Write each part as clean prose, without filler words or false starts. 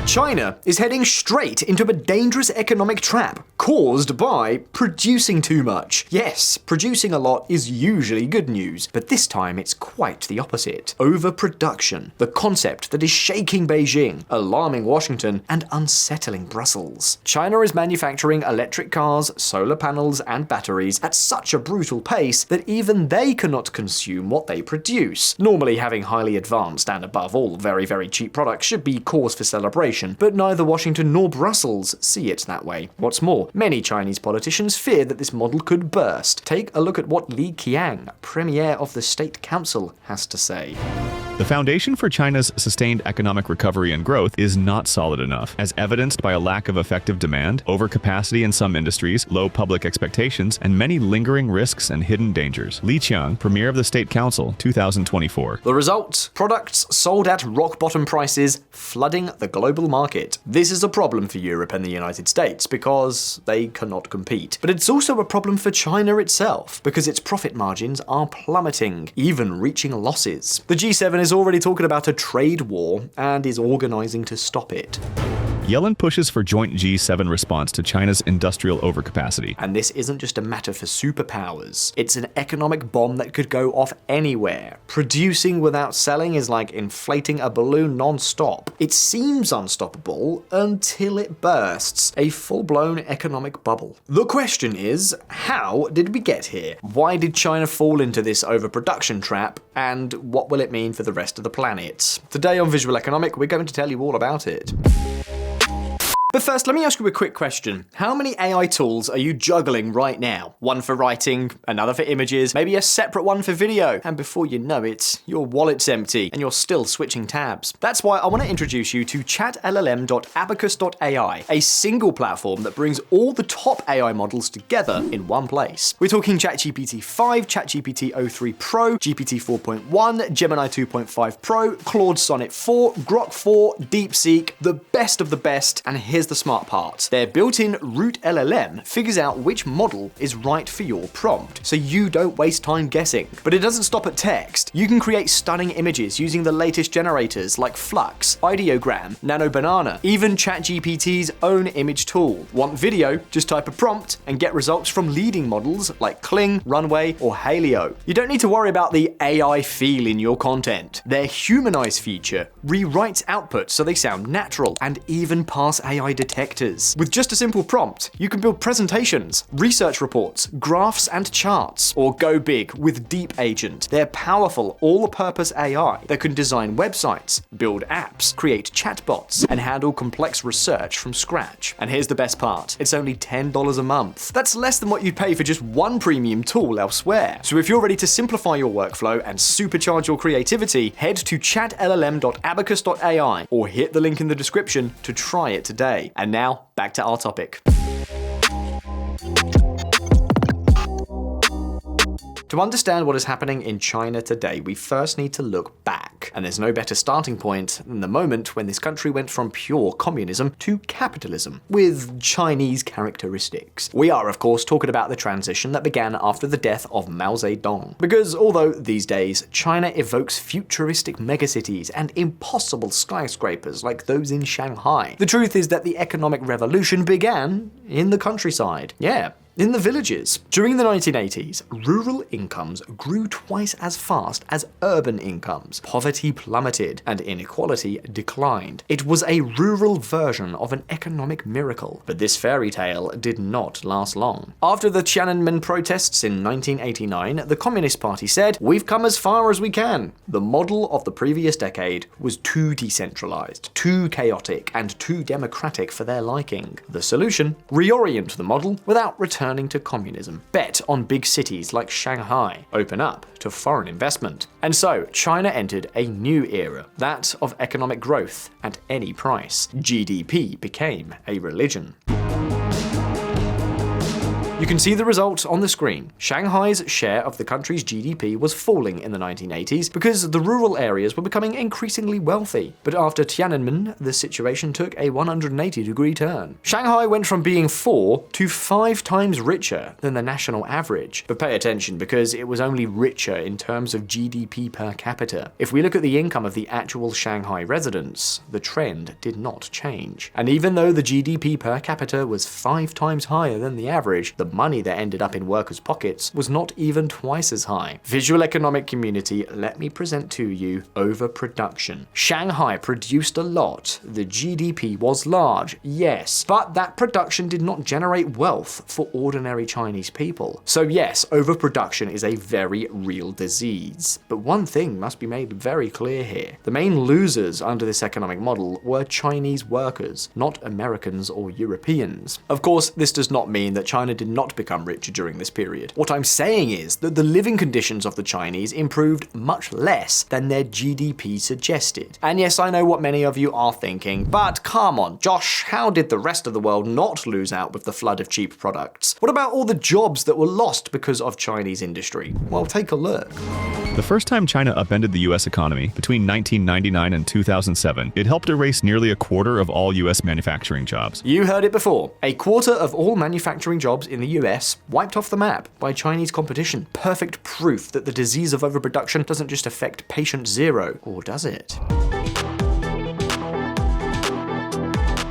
China is heading straight into a dangerous economic trap caused by producing too much. Yes, producing a lot is usually good news, but this time it's quite the opposite. Overproduction, the concept that is shaking Beijing, alarming Washington, and unsettling Brussels. China is manufacturing electric cars, solar panels, and batteries at such a brutal pace that even they cannot consume what they produce. Normally, having highly advanced and above all very, very cheap products should be cause for celebration, but neither Washington nor Brussels see it that way. What's more, many Chinese politicians fear that this model could burst. Take a look at what Li Qiang, Premier of the State Council, has to say. The foundation for China's sustained economic recovery and growth is not solid enough, as evidenced by a lack of effective demand, overcapacity in some industries, low public expectations, and many lingering risks and hidden dangers. Li Qiang, Premier of the State Council, 2024. The result? Products sold at rock-bottom prices, flooding the global market. This is a problem for Europe and the United States because they cannot compete. But it's also a problem for China itself because its profit margins are plummeting, even reaching losses. The G7 is already talking about a trade war and is organizing to stop it. Yellen pushes for joint G7 response to China's industrial overcapacity. And this isn't just a matter for superpowers. It's an economic bomb that could go off anywhere. Producing without selling is like inflating a balloon non-stop. It seems unstoppable until it bursts. A full-blown economic bubble. The question is, how did we get here? Why did China fall into this overproduction trap? And what will it mean for the rest of the planet? Today on Visualeconomik, we're going to tell you all about it. But first, let me ask you a quick question. How many AI tools are you juggling right now? One for writing, another for images, maybe a separate one for video. And before you know it, your wallet's empty and you're still switching tabs. That's why I want to introduce you to chatllm.abacus.ai, a single platform that brings all the top AI models together in one place. We're talking ChatGPT 5, ChatGPT o3 Pro, GPT 4.1, Gemini 2.5 Pro, Claude Sonnet 4, Grok 4, DeepSeek, the best of the best, and here's the smart part. Their built-in root LLM figures out which model is right for your prompt, so you don't waste time guessing. But it doesn't stop at text. You can create stunning images using the latest generators like Flux, Ideogram, Nano Banana, even ChatGPT's own image tool. Want video? Just type a prompt and get results from leading models like Kling, Runway, or Haleo. You don't need to worry about the AI feel in your content. Their Humanize feature rewrites output so they sound natural and even pass AI detectors. With just a simple prompt, you can build presentations, research reports, graphs, and charts. Or go big with Deep Agent, their powerful all-purpose AI that can design websites, build apps, create chatbots, and handle complex research from scratch. And here's the best part, it's only $10 a month. That's less than what you'd pay for just one premium tool elsewhere. So if you're ready to simplify your workflow and supercharge your creativity, head to chatllm.abacus.ai or hit the link in the description to try it today. And now, back to our topic. To understand what is happening in China today, we first need to look back. And there's no better starting point than the moment when this country went from pure communism to capitalism, with Chinese characteristics. We are, of course, talking about the transition that began after the death of Mao Zedong. Because although these days China evokes futuristic megacities and impossible skyscrapers like those in Shanghai, the truth is that the economic revolution began in the countryside. Yeah, in the villages. During the 1980s, rural incomes grew twice as fast as urban incomes. Poverty plummeted and inequality declined. It was a rural version of an economic miracle. But this fairy tale did not last long. After the Tiananmen protests in 1989, the Communist Party said, "We've come as far as we can." The model of the previous decade was too decentralized, too chaotic, and too democratic for their liking. The solution? Reorient the model without returning to communism. Bet on big cities like Shanghai. Open up to foreign investment. And so, China entered a new era, that of economic growth at any price. GDP became a religion. You can see the result on the screen. Shanghai's share of the country's GDP was falling in the 1980s because the rural areas were becoming increasingly wealthy. But after Tiananmen, the situation took a 180-degree turn. Shanghai went from being 4 to 5 times richer than the national average. But pay attention, because it was only richer in terms of GDP per capita. If we look at the income of the actual Shanghai residents, the trend did not change. And even though the GDP per capita was 5 times higher than the average, the money that ended up in workers' pockets was not even twice as high. Visualeconomik community, let me present to you overproduction. Shanghai produced a lot. The GDP was large, yes, but that production did not generate wealth for ordinary Chinese people. So yes, overproduction is a very real disease. But one thing must be made very clear here. The main losers under this economic model were Chinese workers, not Americans or Europeans. Of course, this does not mean that China did not become richer during this period. What I'm saying is that the living conditions of the Chinese improved much less than their GDP suggested. And yes, I know what many of you are thinking, but come on, Josh, how did the rest of the world not lose out with the flood of cheap products? What about all the jobs that were lost because of Chinese industry? Well, take a look. The first time China upended the US economy, between 1999 and 2007, it helped erase nearly a quarter of all US manufacturing jobs. You heard it before. A quarter of all manufacturing jobs in the US wiped off the map by Chinese competition. Perfect proof that the disease of overproduction doesn't just affect patient zero, or does it?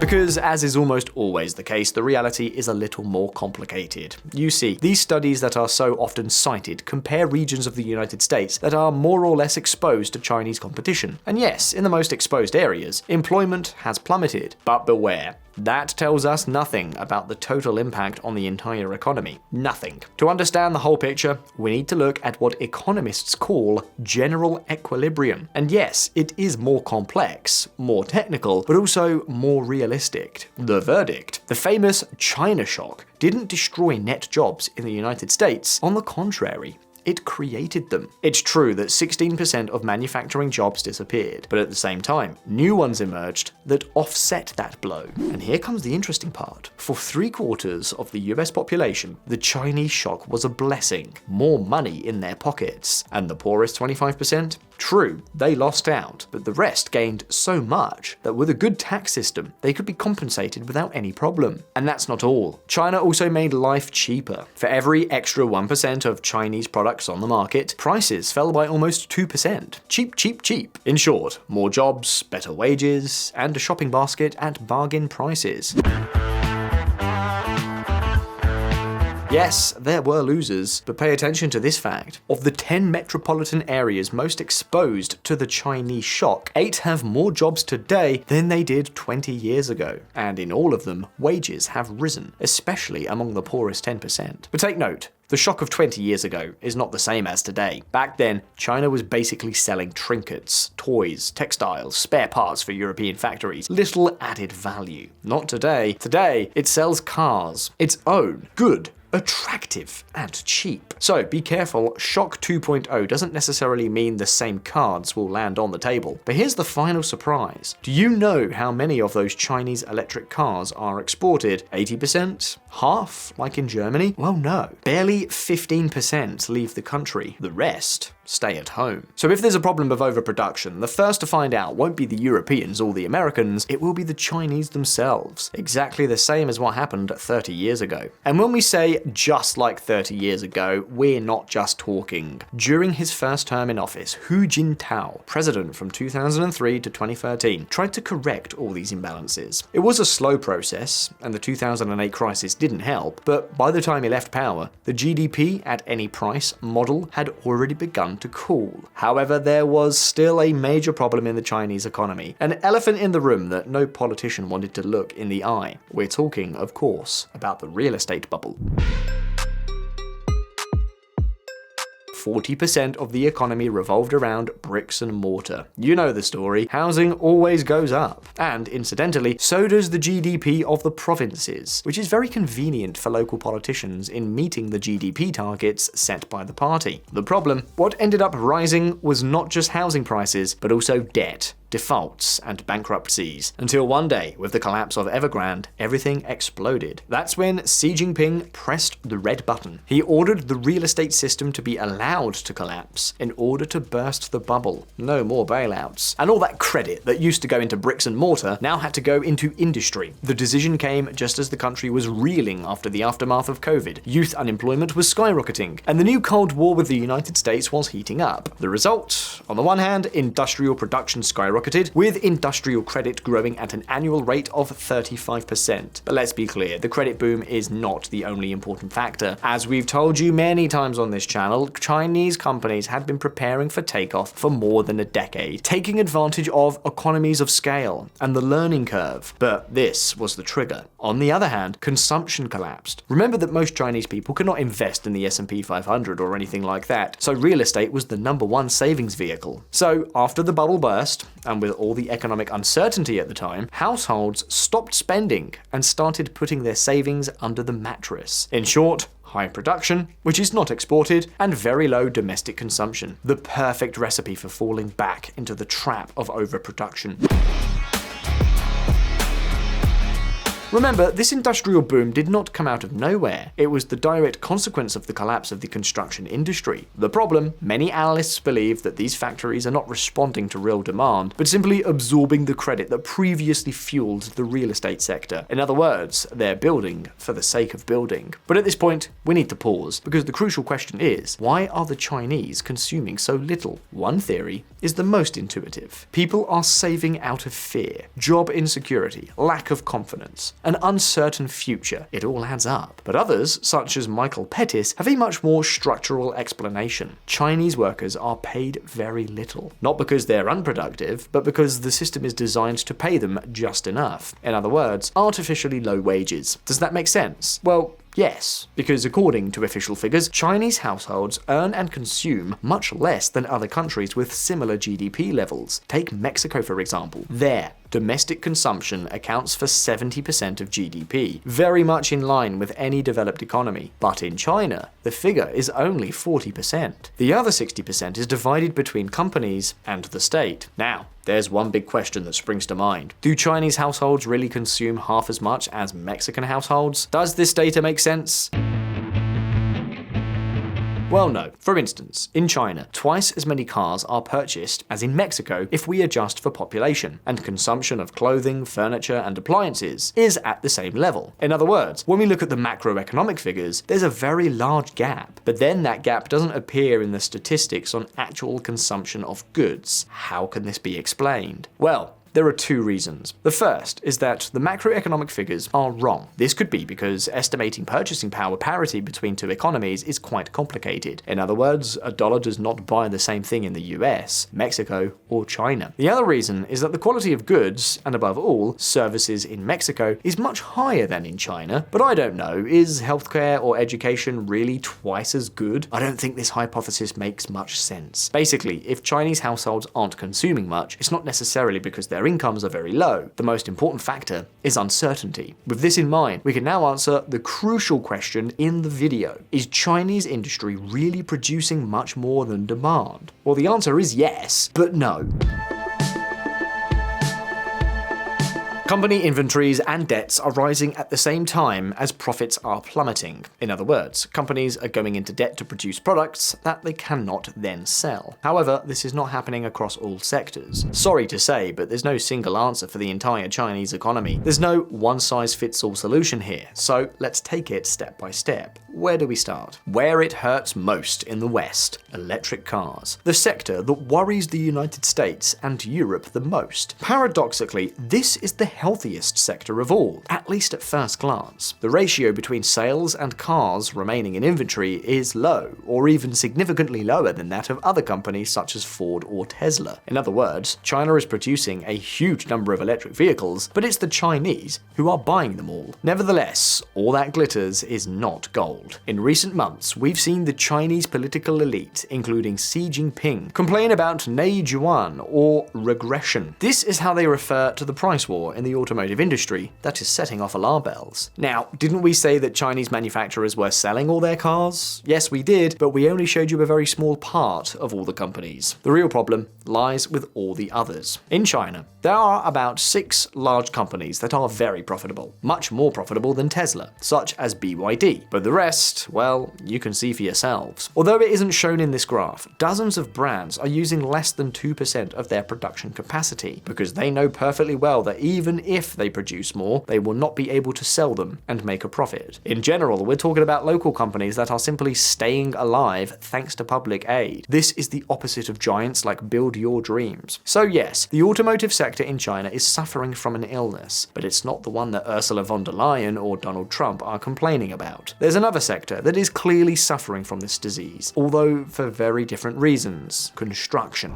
Because, as is almost always the case, the reality is a little more complicated. You see, these studies that are so often cited compare regions of the United States that are more or less exposed to Chinese competition. And yes, in the most exposed areas, employment has plummeted. But beware. That tells us nothing about the total impact on the entire economy. Nothing. To understand the whole picture, we need to look at what economists call general equilibrium. And yes, it is more complex, more technical, but also more realistic. The verdict: the famous China shock didn't destroy net jobs in the United States. On the contrary, it created them. It's true that 16% of manufacturing jobs disappeared, but at the same time, new ones emerged that offset that blow. And here comes the interesting part. For 3/4 of the US population, the Chinese shock was a blessing, more money in their pockets. And the poorest 25%? True, they lost out, but the rest gained so much that with a good tax system, they could be compensated without any problem. And that's not all. China also made life cheaper. For every extra 1% of Chinese products on the market, prices fell by almost 2%. Cheap, cheap, cheap. In short, more jobs, better wages, and a shopping basket at bargain prices. Yes, there were losers, but pay attention to this fact. Of the 10 metropolitan areas most exposed to the Chinese shock, 8 have more jobs today than they did 20 years ago. And in all of them, wages have risen, especially among the poorest 10%. But take note, the shock of 20 years ago is not the same as today. Back then, China was basically selling trinkets, toys, textiles, spare parts for European factories. Little added value. Not today. Today, it sells cars. Its own. Good. Attractive and cheap. So be careful, Shock 2.0 doesn't necessarily mean the same cards will land on the table. But here's the final surprise. Do you know how many of those Chinese electric cars are exported? 80%? Half, like in Germany? Well, no. Barely 15% leave the country. The rest stay at home. So if there's a problem of overproduction, the first to find out won't be the Europeans or the Americans, it will be the Chinese themselves. Exactly the same as what happened 30 years ago. And when we say just like 30 years ago, we're not just talking. During his first term in office, Hu Jintao, president from 2003 to 2013, tried to correct all these imbalances. It was a slow process, and the 2008 crisis didn't help, but by the time he left power, the GDP at any price model had already begun to cool. However, there was still a major problem in the Chinese economy, an elephant in the room that no politician wanted to look in the eye. We're talking, of course, about the real estate bubble. 40% of the economy revolved around bricks and mortar. You know the story. Housing always goes up. And incidentally, so does the GDP of the provinces, which is very convenient for local politicians in meeting the GDP targets set by the party. The problem, what ended up rising was not just housing prices, but also debt. defaults, and bankruptcies. Until one day, with the collapse of Evergrande, everything exploded. That's when Xi Jinping pressed the red button. He ordered the real estate system to be allowed to collapse in order to burst the bubble. No more bailouts. And all that credit that used to go into bricks and mortar now had to go into industry. The decision came just as the country was reeling after the aftermath of COVID. Youth unemployment was skyrocketing, and the new Cold War with the United States was heating up. The result? On the one hand, industrial production skyrocketed, with industrial credit growing at an annual rate of 35%. But let's be clear, the credit boom is not the only important factor. As we've told you many times on this channel, Chinese companies had been preparing for takeoff for more than a decade, taking advantage of economies of scale and the learning curve. But this was the trigger. On the other hand, consumption collapsed. Remember that most Chinese people could not invest in the S&P 500 or anything like that, so real estate was the #1 savings vehicle. So after the bubble burst, and with all the economic uncertainty at the time, households stopped spending and started putting their savings under the mattress. In short, high production, which is not exported, and very low domestic consumption. The perfect recipe for falling back into the trap of overproduction. Remember, this industrial boom did not come out of nowhere. It was the direct consequence of the collapse of the construction industry. The problem? Many analysts believe that these factories are not responding to real demand, but simply absorbing the credit that previously fueled the real estate sector. In other words, they're building for the sake of building. But at this point, we need to pause, because the crucial question is, why are the Chinese consuming so little? One theory is the most intuitive. People are saving out of fear, job insecurity, lack of confidence, an uncertain future. It all adds up. But others, such as Michael Pettis, have a much more structural explanation. Chinese workers are paid very little. Not because they're unproductive, but because the system is designed to pay them just enough. In other words, artificially low wages. Does that make sense? Well, yes, because according to official figures, Chinese households earn and consume much less than other countries with similar GDP levels. Take Mexico, for example. There, domestic consumption accounts for 70% of GDP, very much in line with any developed economy. But in China, the figure is only 40%. The other 60% is divided between companies and the state. Now, there's one big question that springs to mind. Do Chinese households really consume half as much as Mexican households? Does this data make sense? Well, no. For instance, in China, twice as many cars are purchased as in Mexico if we adjust for population, and consumption of clothing, furniture, and appliances is at the same level. In other words, when we look at the macroeconomic figures, there's a very large gap. But then that gap doesn't appear in the statistics on actual consumption of goods. How can this be explained? Well, there are two reasons. The first is that the macroeconomic figures are wrong. This could be because estimating purchasing power parity between two economies is quite complicated. In other words, a dollar does not buy the same thing in the US, Mexico, or China. The other reason is that the quality of goods, and above all, services in Mexico, is much higher than in China. But I don't know, is healthcare or education really twice as good? I don't think this hypothesis makes much sense. Basically, if Chinese households aren't consuming much, it's not necessarily because their incomes are very low. The most important factor is uncertainty. With this in mind, we can now answer the crucial question in the video. Is Chinese industry really producing much more than demand? Well, the answer is yes, but no. Company inventories and debts are rising at the same time as profits are plummeting. In other words, companies are going into debt to produce products that they cannot then sell. However, this is not happening across all sectors. Sorry to say, but there's no single answer for the entire Chinese economy. There's no one-size-fits-all solution here, so let's take it step by step. Where do we start? Where it hurts most in the West: electric cars. The sector that worries the United States and Europe the most. Paradoxically, this is the healthiest sector of all, at least at first glance. The ratio between sales and cars remaining in inventory is low, or even significantly lower than that of other companies such as Ford or Tesla. In other words, China is producing a huge number of electric vehicles, but it's the Chinese who are buying them all. Nevertheless, all that glitters is not gold. In recent months, we've seen the Chinese political elite, including Xi Jinping, complain about Nei Juan, or regression. This is how they refer to the price war in the the automotive industry that is setting off alarm bells. Now, didn't we say that Chinese manufacturers were selling all their cars? Yes, we did, but we only showed you a very small part of all the companies. The real problem lies with all the others. In China, there are about 6 large companies that are very profitable, much more profitable than Tesla, such as BYD. But the rest, well, you can see for yourselves. Although it isn't shown in this graph, dozens of brands are using less than 2% of their production capacity, because they know perfectly well that even if they produce more, they will not be able to sell them and make a profit. In general, we're talking about local companies that are simply staying alive thanks to public aid. This is the opposite of giants like Build Your Dreams. So yes, the automotive sector in China is suffering from an illness, but it's not the one that Ursula von der Leyen or Donald Trump are complaining about. There's another sector that is clearly suffering from this disease, although for very different reasons: construction.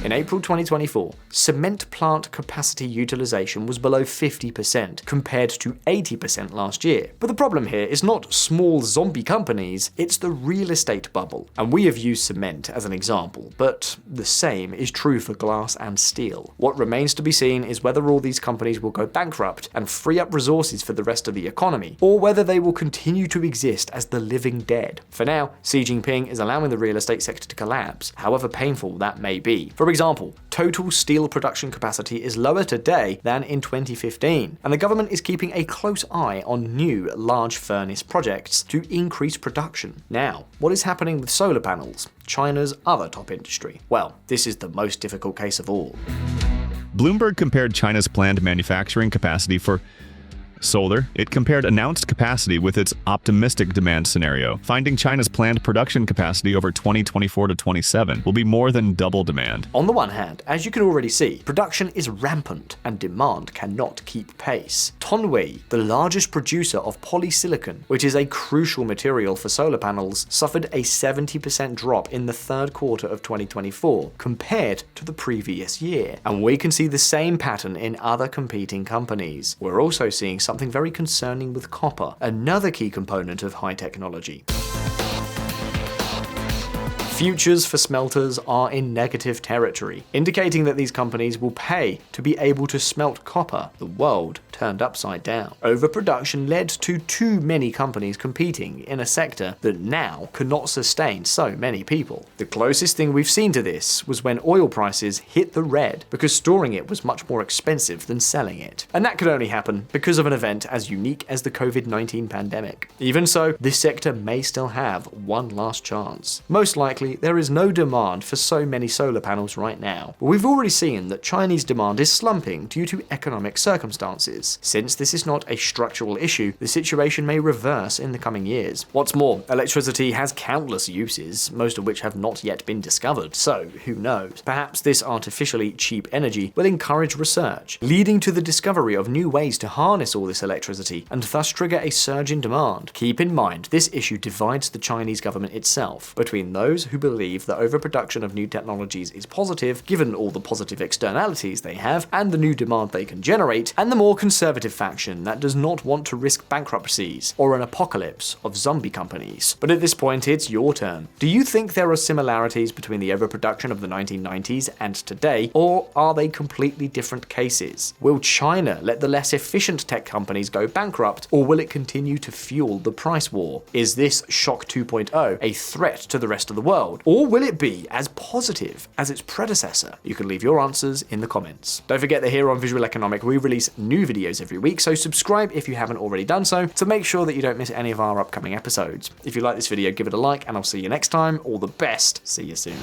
In April 2024, cement plant capacity utilization was below 50% compared to 80% last year. But the problem here is not small zombie companies, it's the real estate bubble. And we have used cement as an example, but the same is true for glass and steel. What remains to be seen is whether all these companies will go bankrupt and free up resources for the rest of the economy, or whether they will continue to exist as the living dead. For now, Xi Jinping is allowing the real estate sector to collapse, however painful that may be. For example, total steel production capacity is lower today than in 2015, and the government is keeping a close eye on new large furnace projects to increase production. Now, what is happening with solar panels, China's other top industry? Well, this is the most difficult case of all. Bloomberg compared China's planned manufacturing capacity for solar. It compared announced capacity with its optimistic demand scenario, finding China's planned production capacity over 2024 to 27 will be more than double demand. On the one hand, as you can already see, production is rampant and demand cannot keep pace. Tongwei, the largest producer of polysilicon, which is a crucial material for solar panels, suffered a 70% drop in the third quarter of 2024 compared to the previous year. And we can see the same pattern in other competing companies. We're also seeing something very concerning with copper, another key component of high technology. Futures for smelters are in negative territory, indicating that these companies will pay to be able to smelt copper. The world turned upside down. Overproduction led to too many companies competing in a sector that now cannot sustain so many people. The closest thing we've seen to this was when oil prices hit the red because storing it was much more expensive than selling it. And that could only happen because of an event as unique as the COVID-19 pandemic. Even so, this sector may still have one last chance. Most likely, there is no demand for so many solar panels right now, but we've already seen that Chinese demand is slumping due to economic circumstances. Since this is not a structural issue, the situation may reverse in the coming years. What's more, electricity has countless uses, most of which have not yet been discovered, so who knows? Perhaps this artificially cheap energy will encourage research, leading to the discovery of new ways to harness all this electricity and thus trigger a surge in demand. Keep in mind, this issue divides the Chinese government itself between those who believe that overproduction of new technologies is positive, given all the positive externalities they have and the new demand they can generate, and the more conservative faction that does not want to risk bankruptcies or an apocalypse of zombie companies. But at this point, it's your turn. Do you think there are similarities between the overproduction of the 1990s and today, or are they completely different cases? Will China let the less efficient tech companies go bankrupt, or will it continue to fuel the price war? Is this Shock 2.0 a threat to the rest of the world, or will it be as positive as its predecessor? You can leave your answers in the comments. Don't forget that here on Visualeconomik we release new videos every week, so subscribe if you haven't already done so to make sure that you don't miss any of our upcoming episodes. If you like this video, give it a like, and I'll see you next time. All the best. See you soon.